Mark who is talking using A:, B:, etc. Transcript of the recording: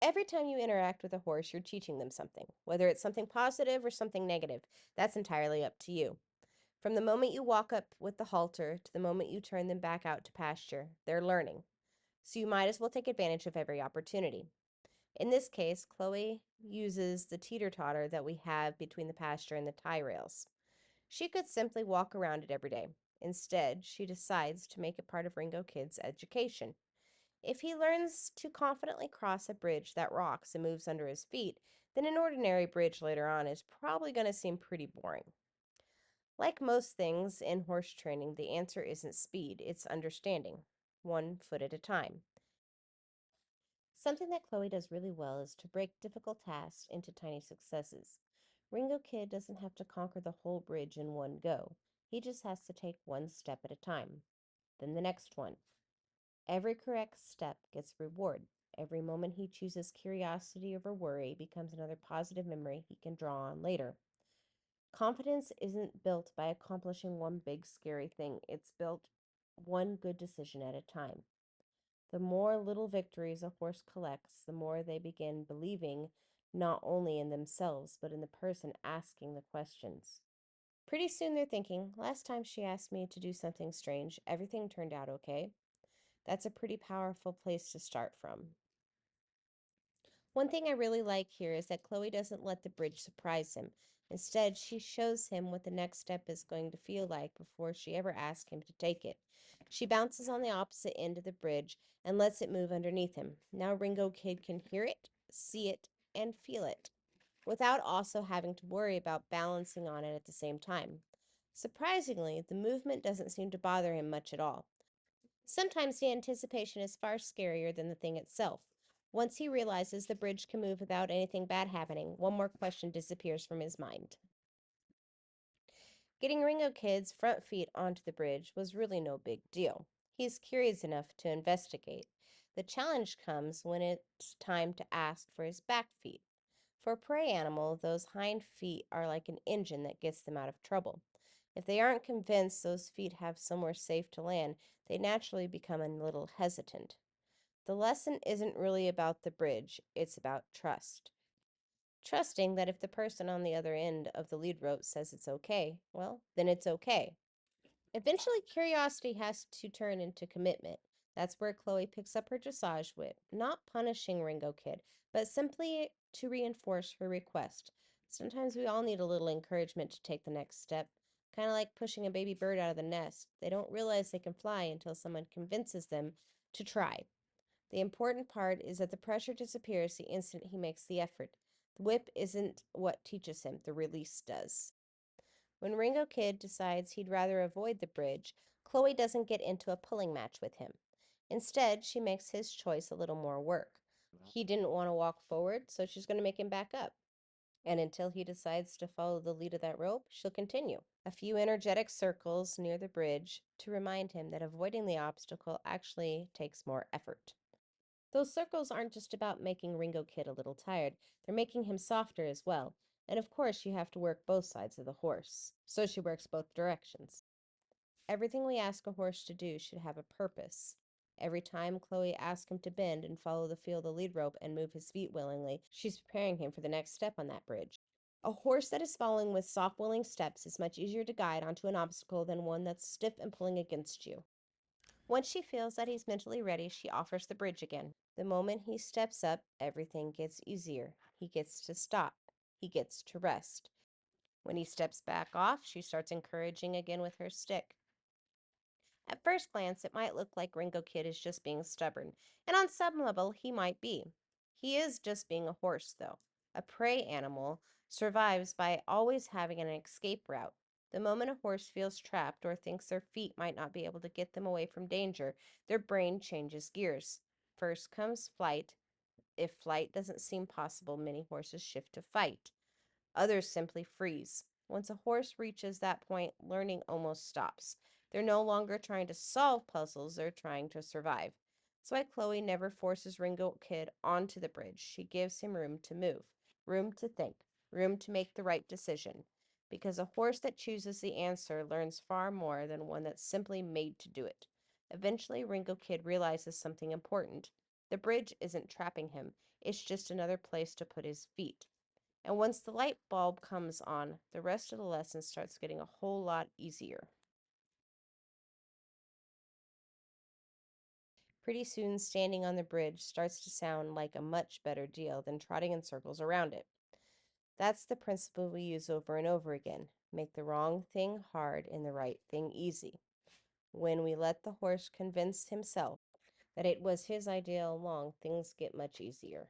A: Every time you interact with a horse, you're teaching them something, whether it's something positive or something negative. That's entirely up to you. From the moment you walk up with the halter to the moment you turn them back out to pasture, they're learning. So you might as well take advantage of every opportunity. In this case, Chloe uses the teeter-totter that we have between the pasture and the tie rails. She could simply walk around it every day. Instead, she decides to make it part of Ringo Kid's education. If he learns to confidently cross a bridge that rocks and moves under his feet, then an ordinary bridge later on is probably going to seem pretty boring. Like most things in horse training, the answer isn't speed, it's understanding, one foot at a time. Something that Chloe does really well is to break difficult tasks into tiny successes. Ringo Kid doesn't have to conquer the whole bridge in one go. He just has to take one step at a time, then the next one. Every correct step gets reward. Every moment he chooses curiosity over worry becomes another positive memory he can draw on later. Confidence isn't built by accomplishing one big scary thing, it's built one good decision at a time. The more little victories a horse collects, the more they begin believing not only in themselves, but in the person asking the questions. Pretty soon they're thinking, last time she asked me to do something strange, everything turned out okay. That's a pretty powerful place to start from. One thing I really like here is that Chloe doesn't let the bridge surprise him. Instead, she shows him what the next step is going to feel like before she ever asks him to take it. She bounces on the opposite end of the bridge and lets it move underneath him. Now Ringo Kid can hear it, see it, and feel it, without also having to worry about balancing on it at the same time. Surprisingly, the movement doesn't seem to bother him much at all. Sometimes the anticipation is far scarier than the thing itself. Once he realizes the bridge can move without anything bad happening, one more question disappears from his mind. Getting Ringo Kid's front feet onto the bridge was really no big deal. He's curious enough to investigate. The challenge comes when it's time to ask for his back feet. For a prey animal, those hind feet are like an engine that gets them out of trouble. If they aren't convinced those feet have somewhere safe to land, they naturally become a little hesitant. The lesson isn't really about the bridge, it's about trust. Trusting that if the person on the other end of the lead rope says it's okay, well, then it's okay. Eventually, curiosity has to turn into commitment. That's where Chloe picks up her dressage whip, not punishing Ringo Kid, but simply to reinforce her request. Sometimes we all need a little encouragement to take the next step, kind of like pushing a baby bird out of the nest. They don't realize they can fly until someone convinces them to try. The important part is that the pressure disappears the instant he makes the effort. The whip isn't what teaches him, the release does. When Ringo Kid decides he'd rather avoid the bridge, Chloe doesn't get into a pulling match with him. Instead, she makes his choice a little more work. He didn't want to walk forward, so she's going to make him back up. And until he decides to follow the lead of that rope, she'll continue. A few energetic circles near the bridge to remind him that avoiding the obstacle actually takes more effort. Those circles aren't just about making Ringo Kid a little tired, they're making him softer as well. And of course, you have to work both sides of the horse, so she works both directions. Everything we ask a horse to do should have a purpose. Every time Chloe asks him to bend and follow the feel of the lead rope and move his feet willingly, she's preparing him for the next step on that bridge. A horse that is following with soft, willing steps is much easier to guide onto an obstacle than one that's stiff and pulling against you. Once she feels that he's mentally ready, she offers the bridge again. The moment he steps up, everything gets easier. He gets to stop. He gets to rest. When he steps back off, she starts encouraging again with her stick. At first glance, it might look like Ringo Kid is just being stubborn, and on some level, he might be. He is just being a horse, though. A prey animal survives by always having an escape route. The moment a horse feels trapped or thinks their feet might not be able to get them away from danger, their brain changes gears. First comes flight. If flight doesn't seem possible, many horses shift to fight. Others simply freeze. Once a horse reaches that point, learning almost stops. They're no longer trying to solve puzzles, they're trying to survive. That's why Chloe never forces Ringo Kid onto the bridge. She gives him room to move, room to think, room to make the right decision. Because a horse that chooses the answer learns far more than one that's simply made to do it. Eventually, Ringo Kid realizes something important. The bridge isn't trapping him, it's just another place to put his feet. And once the light bulb comes on, the rest of the lesson starts getting a whole lot easier. Pretty soon, standing on the bridge starts to sound like a much better deal than trotting in circles around it. That's the principle we use over and over again: make the wrong thing hard and the right thing easy. When we let the horse convince himself that it was his idea all along, things get much easier.